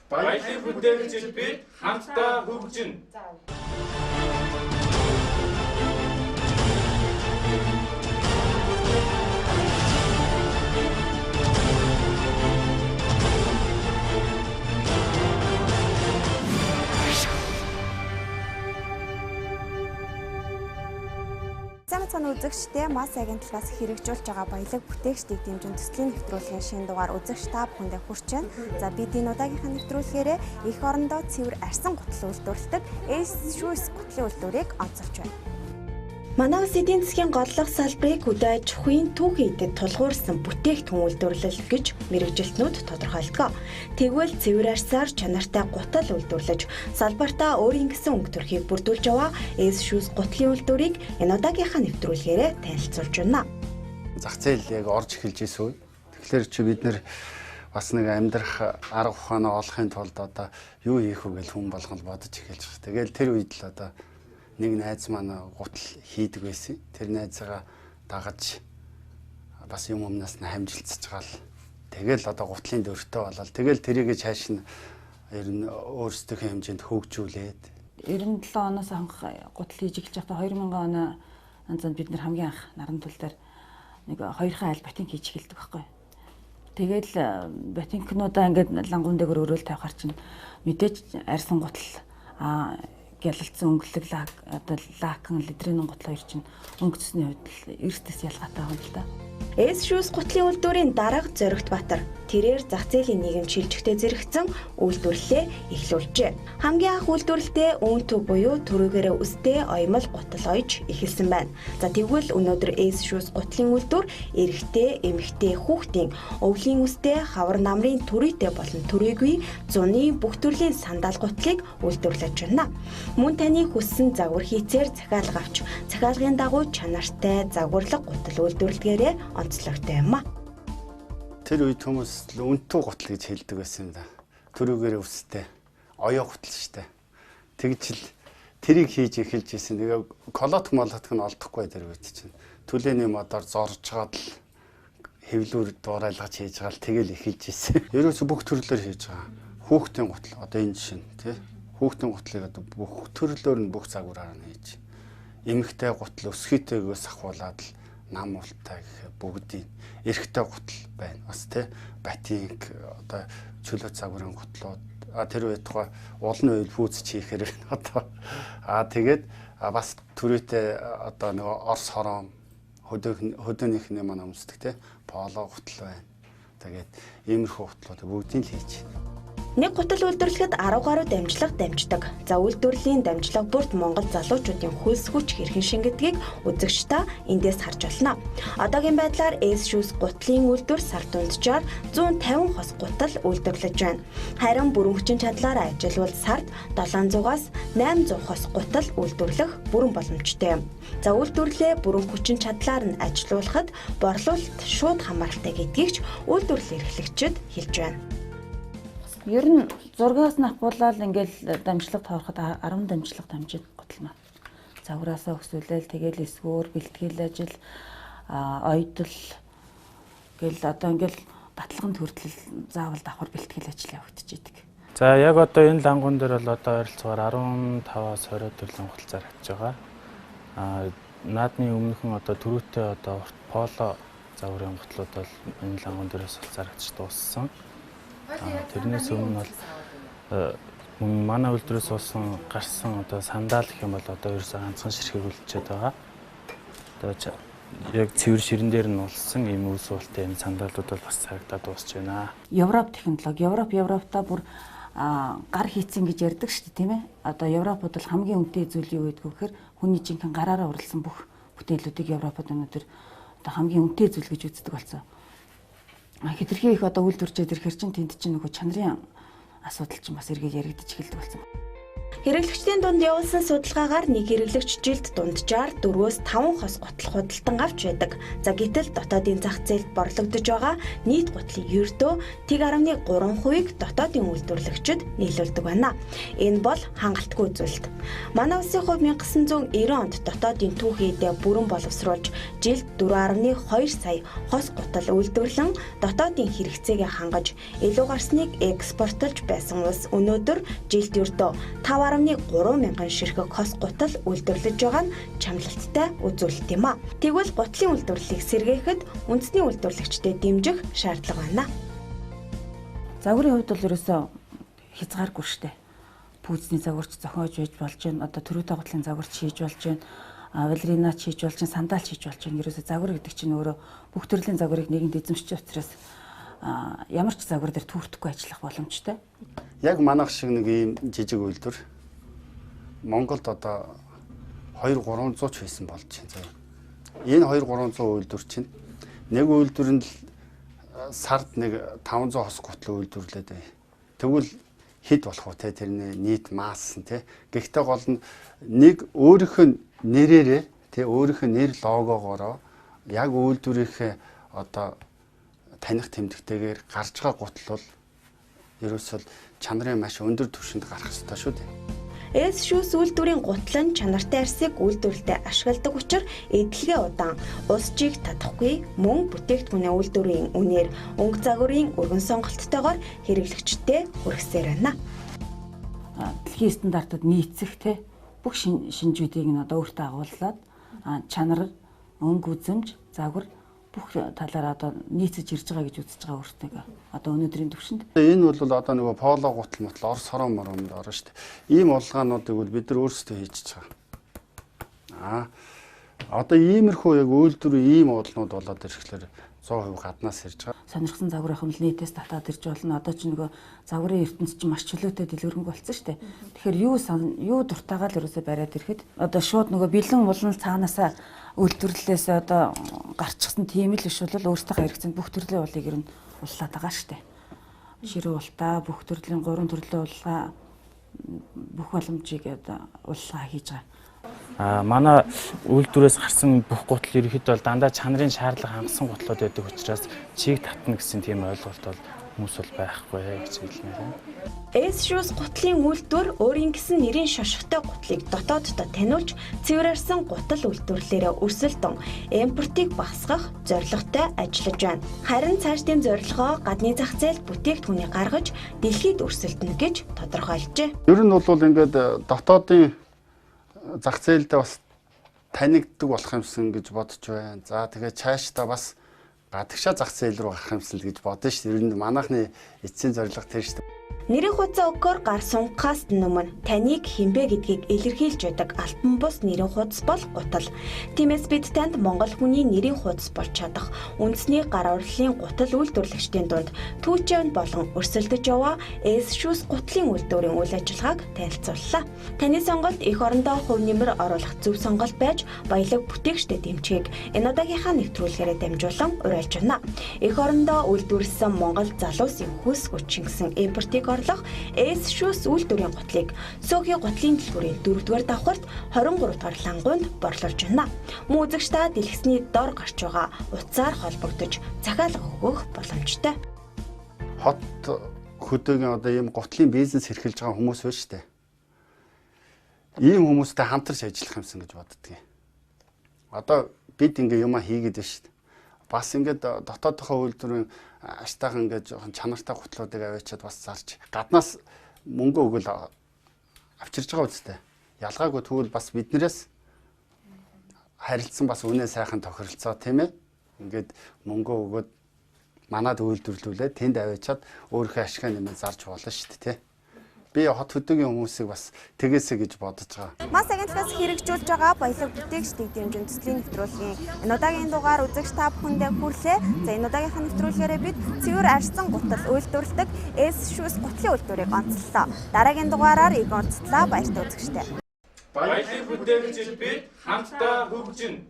Баялаг бүтээгчид бид хамтдаа хөгжинэ. Цаана үзэгчдээ Мас агентлагаас хэрэгжүүлж байгаа баялаг бүтээгчдийг дэмжин төслийн нэвтрүүлгийн шинэ дугаар үзэгч та бүхэндээ хүрч байна. За бид энэ удаагийнхаа нэвтрүүлгээрээ эх орондоо цэвэр арьсан гутал үйлдвэрлэдэг Ace Shoes гутлын үйлдвэрийг онцолж байна. Манай улс эдийн засгийн голлох салбарыг хөдөө аж ахуйн түүхий эдэд тулгуурсан бүтээгдэхүүн үйлдвэрлэл гэж мэргэжилтнүүд тодорхойлдог. Тэгвэл цэвэр арьсаар чанартай гутал үйлдвэрлэж салбартаа өөрийн гэсэн өнгө төрхийг бүрдүүлж яваа Ace Shoes гутлын үйлдвэрийг энэ удаагийнхаа нэвтрүүлгээрээ танилцуулж байна. Зах зээл яг орж эхэлж ирсэн үе. Тэгэхээр чи бид нэр бас нэг амьдрах арга ухаанаа олохын тулд одоо юу хийх вэ гэж хүн болгон бодож эхэлж байгаа. Тэгэл тэр үед л одоо нэг найз маань гутал хийдэг байсан. Тэр найзгаа дагаж бас юм өмнөөс нь хамжилцж гал. Тэгэл одоо гутлын дөрөвтэй болол. Тэгэл тэрийг цааш нь ер нь өөрсдийнхөө хэмжээнд хөгжүүлээд 97 оноос анх гутал хийж эхэлж байхдаа 2000 оны анзанд бид нэр хамгийн анх наран тул дээр нэг 2 айл ботинк хийж эхэлдэг байхгүй. Тэгэл ботинкнуудаа ингээд лангуун дээр өрөөл тавихаар чинь мэдээж арьсан гутал гялалцсан өнгөлөг одоо лакн литрийн гутал хоёр чинь өнгөцсөний хувьд эрсдэс ялгаатай байна л да. Ace Shoes гутлын үйлдвэрийн дарга Зоригт Баатар тэрээр зах зээлийн нийгэм шилжихтэй зэрэгцэн үйлдвэрлэлээ эхлүүлжээ. Хамгийн анх үйлдвэрлэлдээ өвн төв буюу төрөөгөөрөө үстэй оёмол гутал ойж эхэлсэн байна. За тэгвэл өнөөдөр Ace Shoes гутлын үйлдвэр эрэгтэй, эмэгтэй, хүүхдийн өвлийн үстэй, хавар намрын төрөйтэй болон төрөөгүй зуны бүх төрлийн сандал гутлыг үйлдвэрлэж байна. Мөн таны хүссэн загвар хийцээр захиалга авч захиалгын дагуу чанартай загварлаг гутал үйлдвэрлэгээрээ онцлогтой юм а. тэр үед хүмүүс өнтөө гутал гэж хэлдэг байсан юм да. Төрөөгөр өстэй оёо гутал штэ. Тэгж л тэрийг хийж эхэлж исэн. Тэгээ колот молотх нь олдохгүй тэр үед чинь. Түлээний модоор зорж гаад л хэвлүүр дуурайлгаж хийж байгаа л тэгэл эхэлж исэн. Ерөөсө бүх төрлөөр хийж байгаа. Хүүхдийн гутал одоо энэ жишээ тий. Хүүхдийн гутлыг одоо бүх төрлөөр нь бүх загвараар нь хийж. Эмэгтэй гутал өсгийтэйгөөс ахуулаад л нам ултай гэх бүгдийн эрэгтэй гутал байна. Бас тий батинк одоо чөлөө загварын гутлууд тэр үед тухай улны уйл фүүц хийхээр одоо тэгээд бас түрээтэй одоо нэг орс хором хөдөөнийхний маань өмсдөг тий поло гутал байна. Тэгээд иймэрхүү гутлууд бүгдийг л хийж. Нэг гутал үйлдвэрлэхэд 10 гаруй дамжлага дамждаг. За үйлдвэрлэлийн дамжлага бүрт Монгол залуучуудын хөлс хүч хэрхэн шингэдгийг үзэгч та эндээс харж болно. Одоогийн байдлаар Ace Shoes гутлын үйлдвэр сар дунджаар 150 хос гутал үйлдвэрлэж байна. Харин бүрэн хүчин чадлаараа ажилвал сард 700-аас 800 хос гутал үйлдвэрлэх бүрэн боломжтой юм. За үйлдвэрлэлээ бүрэн хүчин чадлаар нь ажилуулахад борлуулалт шууд хамааралтай гэдгийг ч үйлдвэрлэл эрхлэгчид хэлж байна. Ер нь зургаас нь авахуулаад ингээл дамжлага тоороход 10 дамжлага дамжид гутал маань. Загвараасаа өсвөлээл тэгэл эсгүүр бэлтгэл ажил ойдол гэл одоо ингээл баталганд хүртэл заавал давхар бэлтгэл ажил явагдчихэдэг. За яг одоо энэ лангуун дээр бол одоо ойролцоогоор 15-аас 20 төрлийн гутал зарагдж байгаа. Наадмын өмнөхөн одоо түрүүтэй одоо поло загварын гутлууд бол энэ лангуун дээрээс зарагдж дууссан. Тэрнээс өмнө бол манай үйлдвэрээс болсон гарсан одоо сандал гэх юм бол одоо ерөөсөө ганцхан ширхэг үлдчихэд байгаа. Одоо яг цэвэр ширэн дээр нь улсан ийм үс уултай энэ сандалууд бол бас цагдаад дуусч байна. Европ технологи, Европта бүр гар хийцэн гэж ярьдаг шүү дээ, тийм ээ. Одоо Европод бол хамгийн үнэтэй зүйл юу гэдг вэ гэхээр хүний жинхэнэ гараараа уралсан бүх бүтээлүүдийг Европод өнөөдөр одоо хамгийн үнэтэй зүйл гэж үздэг болсон. Хэтэрхий их одоо үйлдвэрчээд ирэхэр чинь тэнд чинь нөгөө чанарын асуудал чинь бас эргээд яригдчих эхэлдэг болсон. Хэрэглэгчдийн дунд явуулсан судалгаагаар нэг хэрэглэгч жилд дунджаар 4-5 хос гутал худалдан авч байдаг. За гэтэл дотоодын зах зээлд борлогдож байгаа нийт гутлын ердөө 1.3%-ийг дотоодын үйлдвэрлэгчид нийлүүлдэг байна. Энэ бол хангалтгүй зүйлт. Манай улсын хувьд 1990 онд дотоодын түүхийдээ бүрэн боловсруулж жилд 4.2 сая хос гутал үйлдвэрлэн дотоодын хэрэгцээгээ хангаж илүү гарсныг экспортлж байсан улс өнөөдөр жилд ердөө 5.3 мянган ширхэг хос гутал үйлдвэрлэж байгаа нь чамлалттай үзүүлэлт юм а. Тэгвэл гутлын үйлдвэрлэлийг сэргээхэд үндэсний үйлдвэрлэгчдэд дэмжих шаардлага байна. Загварын хувьд бол ерөөсөө хязгааргүй штэ. Пүүзний загварч зохиож байж болж байна. Одоо төрөөтэй гутлын загварч хийж болж байна. Балеринат хийж болж байна, сандалч хийж болж байна. Ерөөсөө загвар гэдэг чинь өөрөө бүх төрлийн загварыг нэгэнд эзэмшиж учраас ямар ч загвар дээр түүртэхгүй ажиллах боломжтой. Яг манайх шиг нэг ийм жижиг үйлдвэр Монголд одоо 2-300 ч байсан болж байна. Энэ 2-300 үйлдвэр чинь нэг үйлдвэр нь сард нэг 500 хос гутал үйлдвэрлээд бай. Тэгвэл хэд болох вэ те тэрний нийт масс нь те. Гэхдээ гол нь нэг өөрийнх нь нэрээрээ те өөрийнх нь нэр логогоороо яг үйлдвэрийнхээ одоо таних тэмдэгтэйгээр гарч байгаа гутал бол ерөөсөө чанарын маш өндөр түвшинд гарах ёстой шүү дээ. S-Shoes үйлдвэрийн гутал нь чанартай арсыг үйлдвэрлэлд ашигладаг учраас эдлэгээ удаан, усжийг татахгүй, мөн бүтээгдэхүүний үйлдвэрийн үнээр өнгө загварын өргөн сонголттойгоор хэрэглэгчдэд хүргэсээр байна. Дэлхийн стандартад нийцэх те бүх шинжүүдийг нь одоо өөртөө агууллаад чанар, өнгө үзэмж, загвар бүх талаараа одоо нийцэж ирж байгаа гэж үзэж байгаа өөртөө одоо өнөөдрийн төвшөнд. Энэ бол одоо нөгөө поло гутал мотл Орос хорон моронд орно шүү дээ. Ийм улгаануудыг бол бид нар өөрсдөө хийж байгаа. Одоо иймэрхүү яг үйлдвэрийн ийм уулнууд болоод ирэхлээр 100% гаднаас ирж байгаа. Сонирхсан загвар ахын нийтээс татаад ирж болно. Одоо ч нөгөө загварын ертөнц чинь маш чөлөөтэй дэлгэрэнгүй болсон шүү дээ. Тэгэхээр юу дуртайгаа л ерөөсөө бариад ирэхэд одоо шууд нөгөө бэлэн улан цаанаасаа үйлдвэрлэлээс одоо гарчихсан тийм л биш бол өөртөө хэрэгцээнд бүх төрлийн уулыг ер нь уллаад байгаа шүү дээ. Ширээ ултаа, бүх төрлийн 3 төрлийн уллаа бүх боломжийг одоо уллаа хийж байгаа. Манай үйлдвэрээс гарсан бүх гутал ерөнхийдөө бол дандаа чанарын шаардлага хангасан гутлууд байдаг учраас чийг татна гэсэн тийм ойлголт бол хүмүүс бол байхгүй гэж хэлмээр байна. S-Shoes гутлын үйлдвэр өөрийн гэсэн нэрийн шошготой гутлыг дотооддоо таниулж цэвэрэрсэн гутал үйлдвэрлэлээр өрсөлдөн импортыг багасгах зорилготой ажиллаж байна. Харин цаашдын зорилгоо гадны зах зээлд бүтээгдэхүүний гаргаж дэлхийд өрсөлдөнө гэж тодорхойлжээ. Ер нь бол ингээд дотоодын зах зээлдээ бас танигддаг болох юмсан гэж бодож байна. За тэгээд цаашдаа бас гадагшаа зах зээл рүү гарах юмсан гэж бодсон шүү дээ. Ер нь манайхны эцсийн зорилго тэр шүү дээ. Нэрийн хуудас өгөхөөр гар сунгахаас өмнө таныг хинбэ гэдгийг илэрхийлж байдаг альбан бус нэрийн хуудас бол гутал. Тиймээс бид танд монгол хүний нэрийн хуудас болж чадах үндэсний гар урлалын гутал үйлдвэрлэгчдийн дунд түүчээнд болон өрсөлдөж яваа S-Shoes гутлын үйлдвэрийн үйл ажиллагааг танилцууллаа. Таны сонголт эх орондоо хувь нэмэр оруулах зөв сонголт байж баялаг бүтээгчдэд дэмжихийг энэ удаагийнхаа нэвтрүүлгээрээ дамжуулан уриалж байна. Эх орондоо үйлдвэрлэсэн монгол залуусын хөлс хүч шингэсэн импортыг орлох S-Shoes үйлдвэрийн гутлыг Сөөхийн гутлын дэлгүүрийн 4-р давхарт 23-р лангуунд борлуулж байна. Мөн үзэгч та дэлгэсний дор гарч байгаа утсаар холбогдож захиалга өгөх боломжтой. Хот хөдөөгийн одоо ийм гутлын бизнес эрхэлж байгаа хүмүүс байна шүү дээ. Ийм хүмүүстэй хамтарч ажиллах юмсан гэж боддгийг. Одоо бид ингээ юма хийгээд байна шүү дээ. Бас ингээд дотоодынхоо үйлдвэрийн аштайхан ингээд жоохон чанартай гутлуудыг аваачаад бас зарж гаднаас мөнгө өгөл авчирж байгаа үстэй. Ялгаагүй тэгвэл бас биднээс харилцсан бас үнэ сайхан тохиролцоо тийм ээ. Ингээд мөнгө өгөөд манад үйлдвэрлүүлээд тэнд аваачаад өөрийнхөө ашигаа нэмээд зарж болно шүү дээ тий. Би хот хөдөөгийн хүмүүсийг бас тэгээсэ гэж бодож байгаа. Мас агентлагаас хэрэгжүүлж байгаа баялаг бүтээгчдийн дэмжин төслийн нэвтрүүлгийн энэ удаагийн дугаар үзэгч та бүхэндээ хүрлээ. За энэ удаагийнхаа нэвтрүүлгээрээ бид цэвэр арьсан гутал үйлдвэрлэдэг S-Shoes гутлын үйлдвэрийг онцлоо. Дараагийн дугаараар уулзлаа. Баяртай үзэгчтэй. Баялаг бүтээгчид бид хамтдаа хөгжинэ.